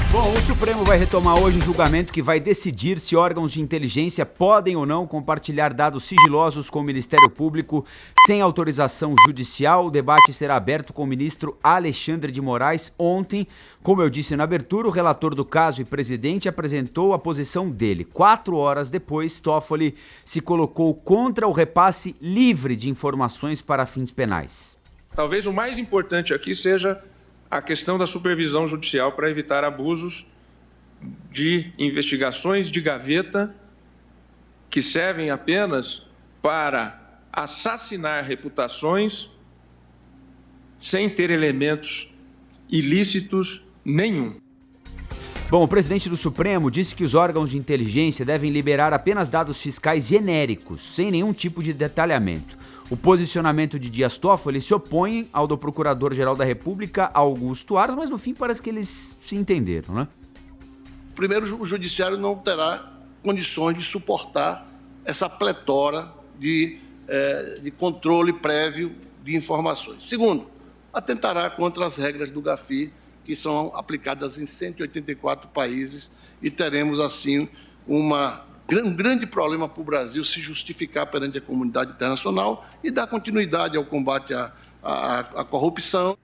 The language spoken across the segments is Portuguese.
Bom, o Supremo vai retomar hoje o julgamento que vai decidir se órgãos de inteligência podem ou não compartilhar dados sigilosos com o Ministério Público sem autorização judicial. O debate será aberto com o ministro Alexandre de Moraes. Ontem, como eu disse na abertura, o relator do caso e presidente apresentou a posição dele. 4 horas depois, Toffoli se colocou contra o repasse livre de informações para fins penais. Talvez o mais importante aqui seja a questão da supervisão judicial para evitar abusos de investigações de gaveta que servem apenas para assassinar reputações sem ter elementos ilícitos nenhum. Bom, o presidente do Supremo disse que os órgãos de inteligência devem liberar apenas dados fiscais genéricos, sem nenhum tipo de detalhamento. O posicionamento de Dias Toffoli se opõe ao do Procurador-Geral da República, Augusto Aras, mas no fim parece que eles se entenderam, né? Primeiro, o Judiciário não terá condições de suportar essa pletora de controle prévio de informações. Segundo, atentará contra as regras do GAFI, que são aplicadas em 184 países, e teremos, assim, um grande problema para o Brasil se justificar perante a comunidade internacional e dar continuidade ao combate à corrupção.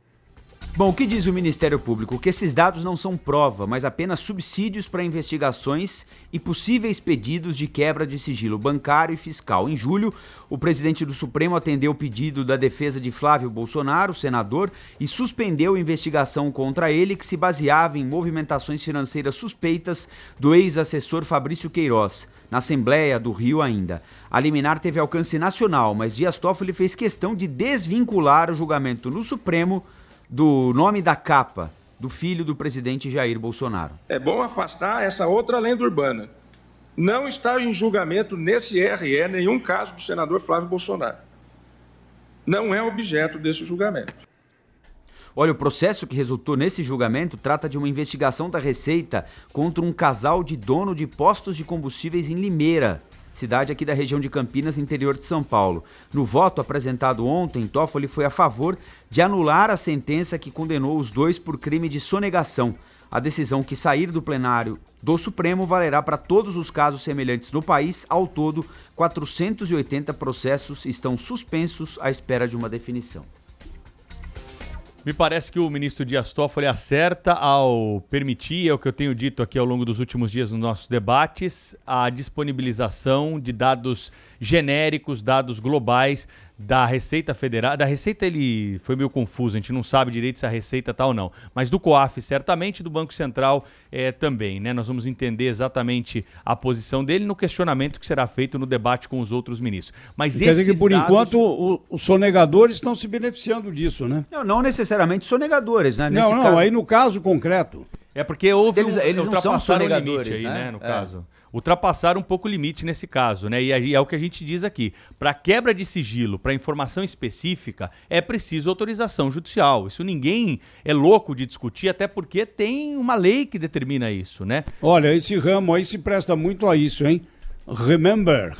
Bom, o que diz o Ministério Público? Que esses dados não são prova, mas apenas subsídios para investigações e possíveis pedidos de quebra de sigilo bancário e fiscal. Em julho, o presidente do Supremo atendeu o pedido da defesa de Flávio Bolsonaro, senador, e suspendeu a investigação contra ele, que se baseava em movimentações financeiras suspeitas do ex-assessor Fabrício Queiroz, na Assembleia do Rio ainda. A liminar teve alcance nacional, mas Dias Toffoli fez questão de desvincular o julgamento no Supremo do nome da capa do filho do presidente Jair Bolsonaro. É bom afastar essa outra lenda urbana. Não está em julgamento nesse RE nenhum caso do senador Flávio Bolsonaro. Não é objeto desse julgamento. Olha, o processo que resultou nesse julgamento trata de uma investigação da Receita contra um casal de dono de postos de combustíveis em Limeira, cidade aqui da região de Campinas, interior de São Paulo. No voto apresentado ontem, Toffoli foi a favor de anular a sentença que condenou os dois por crime de sonegação. A decisão que sair do plenário do Supremo valerá para todos os casos semelhantes no país. Ao todo, 480 processos estão suspensos à espera de uma definição. Me parece que o ministro Dias Toffoli acerta ao permitir, é o que eu tenho dito aqui ao longo dos últimos dias nos nossos debates, a disponibilização de dados genéricos, dados globais da Receita Federal. Da Receita ele foi meio confuso, a gente não sabe direito se a Receita está ou não, mas do COAF certamente, do Banco Central também, né? Nós vamos entender exatamente a posição dele no questionamento que será feito no debate com os outros ministros. Mas quer dizer que, por enquanto, os sonegadores estão se beneficiando disso, né? Não necessariamente sonegadores, né? Nesse caso... aí no caso concreto. É porque houve eles não são sonegadores, o limite aí, né, no caso. Ultrapassaram um pouco o limite nesse caso, né? E aí é o que a gente diz aqui. Para quebra de sigilo, para informação específica, é preciso autorização judicial. Isso ninguém é louco de discutir, até porque tem uma lei que determina isso, né? Olha, esse ramo aí se presta muito a isso, hein? Remember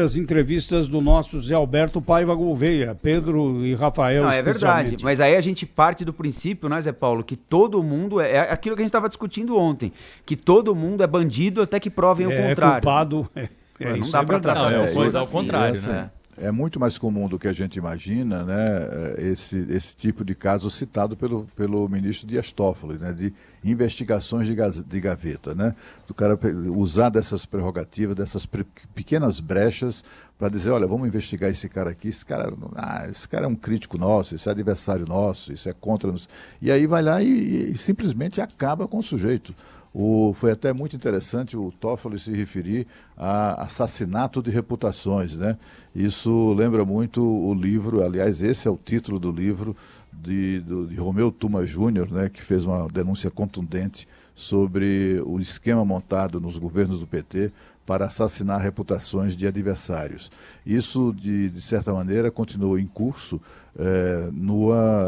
as entrevistas do nosso Zé Alberto Paiva Gouveia, Pedro e Rafael. Não, é verdade, mas aí a gente parte do princípio, né, Zé Paulo, que todo mundo, é aquilo que a gente estava discutindo ontem, que todo mundo é bandido até que provem o contrário. É culpado, não dá para tratar as coisas ao contrário, né? É muito mais comum do que a gente imagina, né, esse tipo de caso citado pelo ministro Dias Toffoli, né, de investigações de gaveta, né, do cara usar dessas prerrogativas, dessas pequenas brechas para dizer, olha, vamos investigar esse cara aqui, esse cara é um crítico nosso, esse é adversário nosso, isso é contra nós. E aí vai lá e simplesmente acaba com o sujeito. Foi até muito interessante o Toffoli se referir a assassinato de reputações, né? Isso lembra muito o livro, aliás, esse é o título do livro de Romeu Tuma Júnior, né, que fez uma denúncia contundente sobre o esquema montado nos governos do PT para assassinar reputações de adversários. Isso, de certa maneira, continuou em curso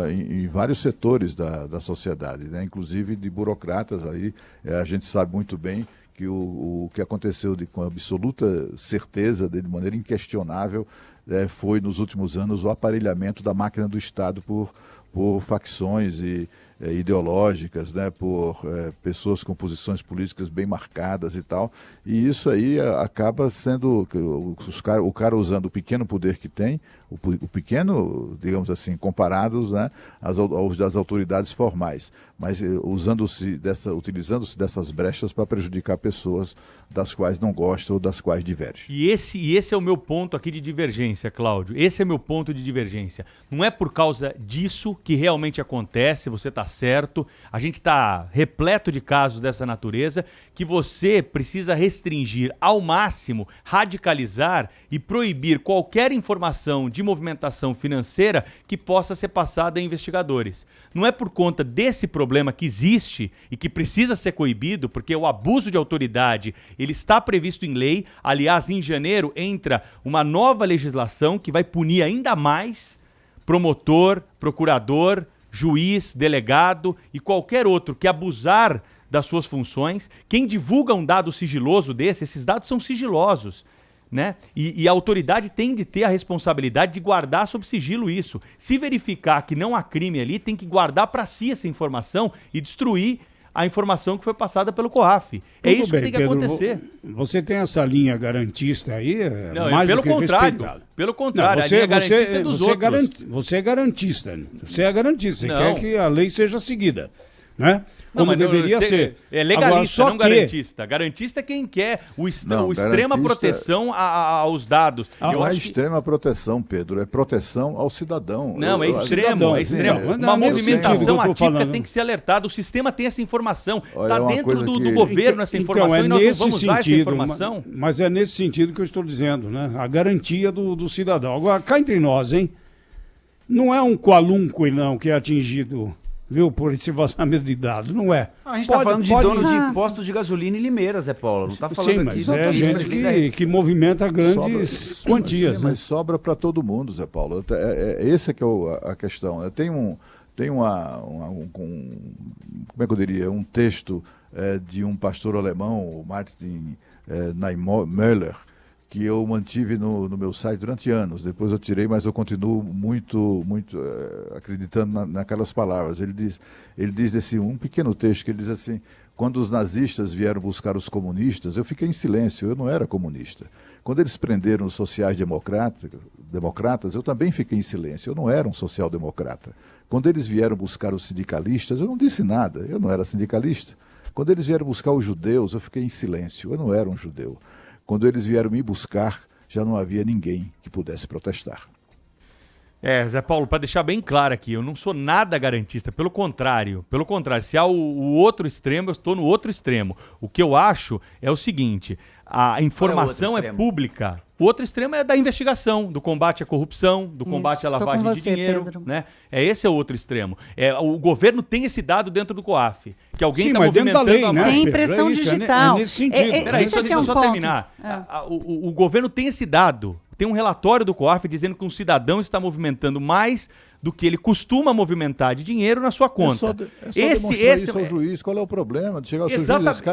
em vários setores da sociedade, né? Inclusive de burocratas. Aí, a gente sabe muito bem que o que aconteceu com absoluta certeza, de maneira inquestionável, foi nos últimos anos o aparelhamento da máquina do Estado por facções e ideológicas, né, por pessoas com posições políticas bem marcadas e tal, e isso aí acaba sendo o cara usando o pequeno poder que tem, o pequeno, digamos assim, comparados, né, às autoridades formais, mas utilizando-se dessas brechas para prejudicar pessoas das quais não gosta ou das quais diverge. E esse é o meu ponto aqui de divergência, Cláudio. Esse é meu ponto de divergência. Não é por causa disso que realmente acontece, você está certo, a gente está repleto de casos dessa natureza, que você precisa restringir ao máximo, radicalizar e proibir qualquer informação de movimentação financeira que possa ser passada a investigadores. Não é por conta desse problema que existe e que precisa ser coibido, porque o abuso de autoridade ele está previsto em lei. Aliás, em janeiro entra uma nova legislação que vai punir ainda mais promotor, procurador, juiz, delegado e qualquer outro que abusar das suas funções. Quem divulga um dado sigiloso desse, esses dados são sigilosos, né? E a autoridade tem de ter a responsabilidade de guardar sob sigilo isso. Se verificar que não há crime ali, tem que guardar para si essa informação e destruir a informação que foi passada pelo COAF. É isso que tem que acontecer. Você tem essa linha garantista aí? Não, mais pelo do que contrário. respeitada. Pelo contrário, a linha garantista é dos outros. Você é garantista. Você é garantista. Você Não. quer que a lei seja seguida, né? Como mas deveria ser. É legalista, Agora, não garantista. Garantista é quem quer extrema proteção aos dados. Não é extrema proteção, Pedro, é proteção ao cidadão. Não, é extremo. Uma movimentação atípica tem que ser alertada. O sistema tem essa informação. Está dentro do governo essa informação e nós não vamos usar essa informação. Mas é nesse sentido que eu estou dizendo, né? A garantia do cidadão. Agora, cá entre nós, hein? Não é um qualunque, não, que é atingido, viu, por esse vazamento de dados, não é. A gente está falando de donos de postos de gasolina em Limeira, Zé Paulo. Não está falando sim, aqui. Mas é gente que movimenta grandes quantias. Sim, né? Mas sobra para todo mundo, Zé Paulo. Essa que é a questão. Né? Tem como é que eu diria, um texto de um pastor alemão, o Martin Niemöller, que eu mantive no meu site durante anos. Depois eu tirei, mas eu continuo muito acreditando naquelas palavras. Ele diz assim, um pequeno texto que ele diz assim: quando os nazistas vieram buscar os comunistas, eu fiquei em silêncio, eu não era comunista. Quando eles prenderam os sociais-democratas, eu também fiquei em silêncio, eu não era um social-democrata. Quando eles vieram buscar os sindicalistas, eu não disse nada, eu não era sindicalista. Quando eles vieram buscar os judeus, eu fiquei em silêncio, eu não era um judeu. Quando eles vieram me buscar, já não havia ninguém que pudesse protestar. Zé Paulo, para deixar bem claro aqui, eu não sou nada garantista, pelo contrário, se há o outro extremo, eu estou no outro extremo. O que eu acho é o seguinte, a informação é pública. O outro extremo é da investigação, do combate à corrupção, do combate à lavagem de dinheiro, né? Esse é o outro extremo. O governo tem esse dado dentro do COAF, que alguém está movimentando lei, a né? Tem impressão digital. nesse sentido. Peraí, deixa eu só terminar. O governo tem esse dado. Tem um relatório do COAF dizendo que um cidadão está movimentando mais do que ele costuma movimentar de dinheiro na sua conta. Esse isso ao juiz, qual é o problema de chegar ao seu juiz?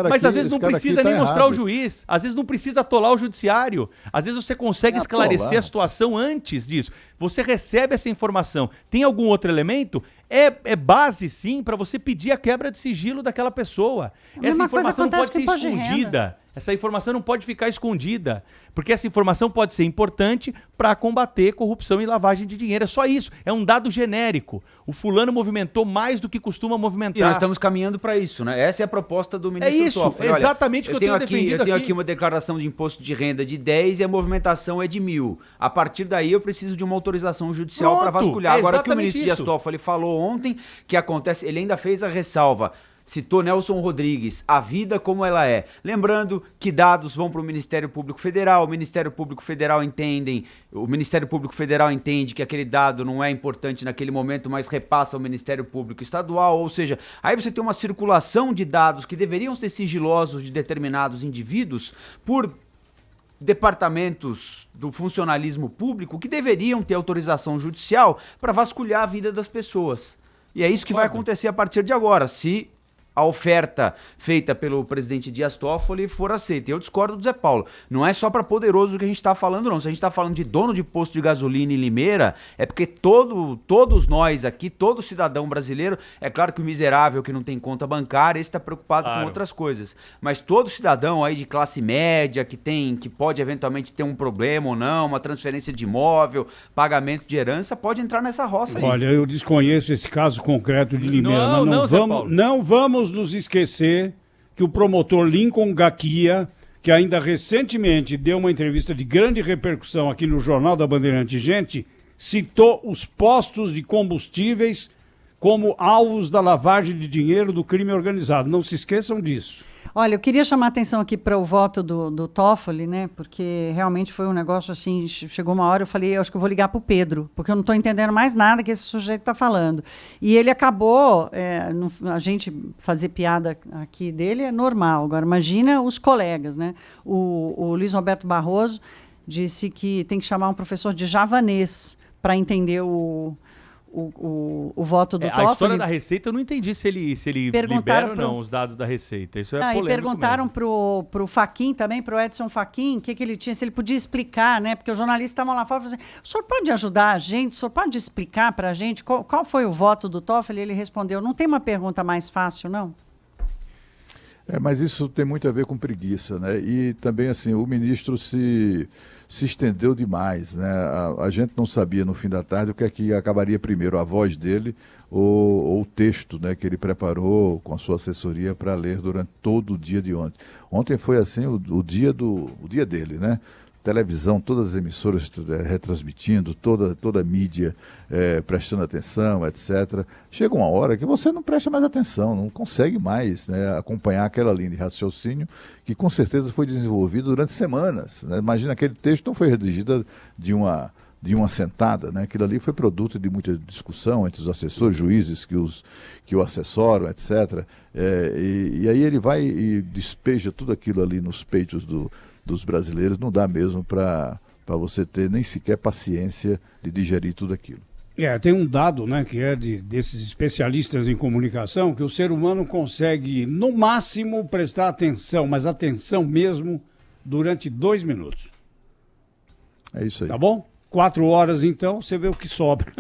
Mas às vezes não precisa nem mostrar o juiz, às vezes não precisa atolar o judiciário, às vezes você consegue esclarecer a situação antes disso. Você recebe essa informação. Tem algum outro elemento? É base, sim, para você pedir a quebra de sigilo daquela pessoa. Essa informação não pode ser escondida. Essa informação não pode ficar escondida, porque essa informação pode ser importante para combater corrupção e lavagem de dinheiro. É só isso. É um dado genérico. O fulano movimentou mais do que costuma movimentar. E nós estamos caminhando para isso, né? Essa é a proposta do ministro Toffoli. É exatamente o que eu tenho defendido aqui. Eu tenho aqui uma declaração de imposto de renda de 10 e a movimentação é de 1.000. A partir daí eu preciso de uma autorização judicial para vasculhar. Agora, o que o ministro Dias Toffoli falou ontem, que acontece, ele ainda fez a ressalva. Citou Nelson Rodrigues, a vida como ela é. Lembrando que dados vão para o Ministério Público Federal, o Ministério Público Federal entende que aquele dado não é importante naquele momento, mas repassa ao Ministério Público Estadual, ou seja, aí você tem uma circulação de dados que deveriam ser sigilosos de determinados indivíduos por departamentos do funcionalismo público que deveriam ter autorização judicial para vasculhar a vida das pessoas. E é isso que vai acontecer a partir de agora, se a oferta feita pelo presidente Dias Toffoli for aceita. Eu discordo do Zé Paulo. Não é só para poderoso que a gente está falando, não. Se a gente está falando de dono de posto de gasolina em Limeira, é porque todos nós aqui, todo cidadão brasileiro, é claro que o miserável que não tem conta bancária, esse está preocupado com outras coisas. Mas todo cidadão aí de classe média, que pode eventualmente ter um problema ou não, uma transferência de imóvel, pagamento de herança, pode entrar nessa roça aí. Olha, eu desconheço esse caso concreto de Limeira, mas não vamos nos esquecer que o promotor Lincoln Gaquia, que ainda recentemente deu uma entrevista de grande repercussão aqui no Jornal da Bandeirante Gente, citou os postos de combustíveis como alvos da lavagem de dinheiro do crime organizado. Não se esqueçam disso. Olha, eu queria chamar a atenção aqui para o voto do Toffoli, né? Porque realmente foi um negócio assim, chegou uma hora, eu falei, eu acho que eu vou ligar para o Pedro, porque eu não estou entendendo mais nada que esse sujeito está falando. E ele acabou, a gente fazer piada aqui dele é normal, agora imagina os colegas, né? O Luiz Roberto Barroso disse que tem que chamar um professor de javanês para entender o voto do Toffoli. A história da Receita eu não entendi se ele libera ou não os dados da Receita. Isso é polêmico. E perguntaram pro Fachin também, pro Edson Fachin, o que ele tinha, se ele podia explicar, né? Porque os jornalistas estavam lá fora e falaram assim, o senhor pode ajudar a gente? O senhor pode explicar para a gente qual foi o voto do Toffoli? Ele respondeu, não tem uma pergunta mais fácil, não? Mas isso tem muito a ver com preguiça, né? E também, assim, o ministro se estendeu demais, né? A gente não sabia no fim da tarde o que é que acabaria primeiro, a voz dele ou o texto, né, que ele preparou com a sua assessoria para ler durante todo o dia de ontem. Ontem foi assim o dia dele, né? Televisão, todas as emissoras retransmitindo, toda a mídia prestando atenção, etc. Chega uma hora que você não presta mais atenção, não consegue mais, né, acompanhar aquela linha de raciocínio que com certeza foi desenvolvida durante semanas, né? Imagina, aquele texto não foi redigido de uma sentada, né? Aquilo ali foi produto de muita discussão entre os assessores, juízes que o assessoram, etc. E aí ele vai e despeja tudo aquilo ali nos peitos dos brasileiros, não dá mesmo para você ter nem sequer paciência de digerir tudo aquilo. Tem um dado, né, que é desses especialistas em comunicação, que o ser humano consegue, no máximo, prestar atenção, mas atenção mesmo, durante 2 minutos. É isso aí. Tá bom? 4 horas, então, você vê o que sobra.